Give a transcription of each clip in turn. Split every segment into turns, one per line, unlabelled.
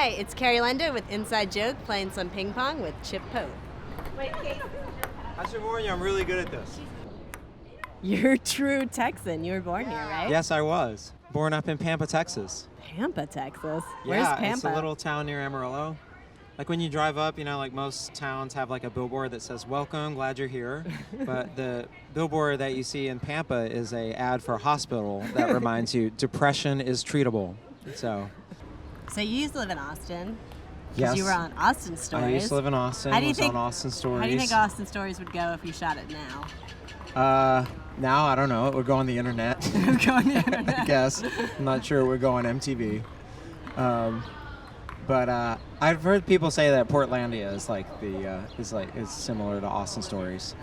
Hi, it's Kerri Lendo with Inside Joke playing some ping pong with Chip Pope.
I should warn you, I'm really good at this.
You're a true Texan. You were born here, right?
Yes, I was. Born up in Pampa, Texas.
Pampa, Texas. Where's
Yeah,
Pampa?
it's a little town near Amarillo. Like when you drive up, like most towns have like a billboard that says, "Welcome, glad you're here." But the billboard that you see in Pampa is a ad for a hospital that reminds you, depression is treatable. So
you used to live in Austin.
yes.
You were on Austin Stories.
I used to live in Austin.
How do you
was
think,
on Austin Stories.
How do you think Austin Stories would go if you shot it now?
Now, I don't know. It would go on the internet.
It would go on the internet.
I guess. I'm not sure it would go on MTV. But I've heard people say that Portlandia is like is similar to Austin Stories.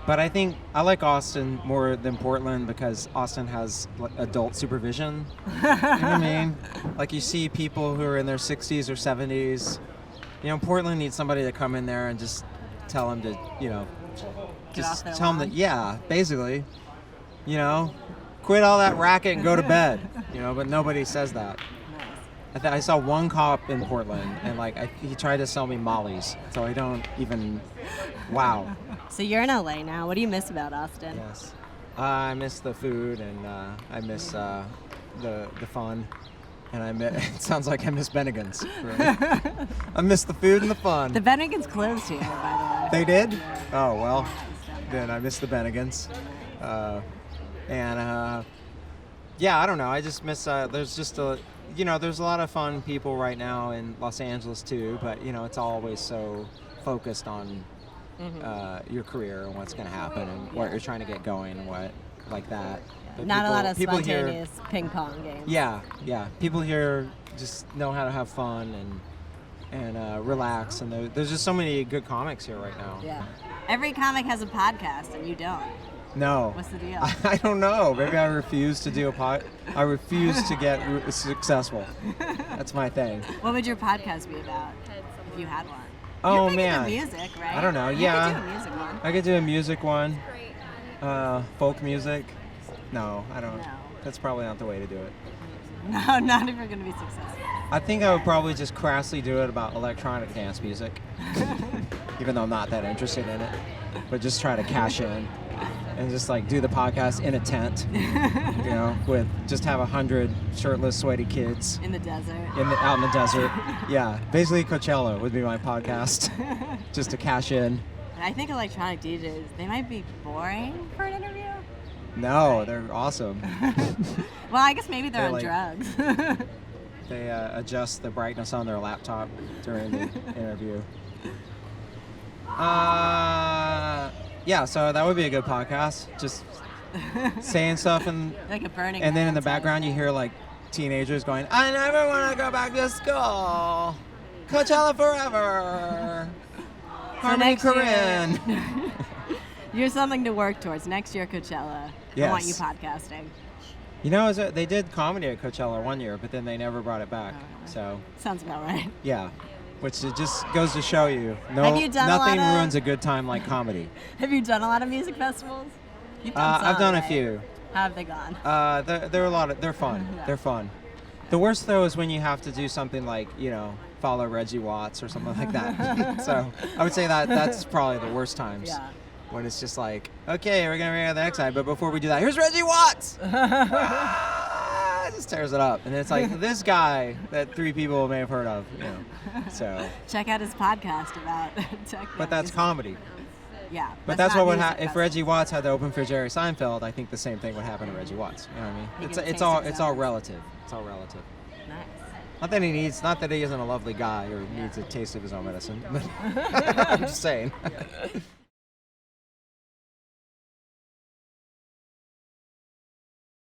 But I think I like Austin more than Portland because Austin has adult supervision. You know what I mean? Like you see people who are in their 60s or 70s. Portland needs somebody to come in there and just tell them to, just tell them that, yeah, basically, quit all that racket and go to bed. But nobody says that. I saw one cop in Portland, and he tried to sell me mollies, so I don't even. Wow.
So you're in LA now. What do you miss about Austin?
Yes, I miss the food, and I miss the fun, and it sounds like I miss Bennigan's. Really. I miss the food and the fun.
The Bennigan's closed here, by the way.
They did? Oh well, then I miss the Bennigan's, yeah, I don't know. I just miss. There's just there's a lot of fun people right now in Los Angeles too, but it's always so focused on your career and what's going to happen and what you're trying to get going and what like that. But
Not a lot of
people
spontaneous ping pong games.
Yeah. People here just know how to have fun and relax, and there's just so many good comics here right now.
Yeah. Every comic has a podcast, and you don't.
No.
What's the deal?
I don't know. Maybe I refuse to do I refuse to get successful. That's my thing.
What would your podcast be about if you had one?
Oh,
You're
man.
Into music, right?
I don't know.
You
Yeah.
could do a music one.
I could do a music one. Folk music. No, I don't.
No.
That's probably not the way to do it.
No, not if you're going to be successful.
I think I would probably just crassly do it about electronic dance music. Even though I'm not that interested in it. But just try to cash in. And just do the podcast in a tent, with just have 100 shirtless, sweaty kids
in the desert.
Out in the desert. Yeah, basically Coachella would be my podcast, just to cash in.
I think electronic DJs, they might be boring for an interview.
No, they're awesome.
Well, I guess maybe they're on drugs.
They adjust the brightness on their laptop during the interview. Yeah, so that would be a good podcast. Just saying stuff and
like a burning.
And then in the background you hear teenagers going, "I never want to go back to school. Coachella forever. Harmony Korine."
You're something to work towards. Next year, Coachella.
Yes.
I want you podcasting.
They did comedy at Coachella one year, but then they never brought it back. So
sounds about right.
Yeah. Which it just goes to show you,
nothing
ruins a good time like comedy.
Have you done a lot of music festivals? You've done some,
I've done
right?
a few.
How have they gone?
They're a lot of. They're fun.
Yeah.
They're fun. The worst though is when you have to do something like follow Reggie Watts or something like that. So I would say that's probably the worst times.
Yeah.
When it's just okay, we're gonna bring out the next time, but before we do that, here's Reggie Watts. Just tears it up, and it's this guy that 3 people may have heard of. So
check out his podcast about tech.
But that's comedy.
Yeah.
But that's what would happen if Reggie Watts had to open for Jerry Seinfeld. I think the same thing would happen to Reggie Watts. You know what I mean? It's all relative. It's all relative.
Nice.
Not that he isn't a lovely guy or needs a taste of his own medicine. But I'm just saying.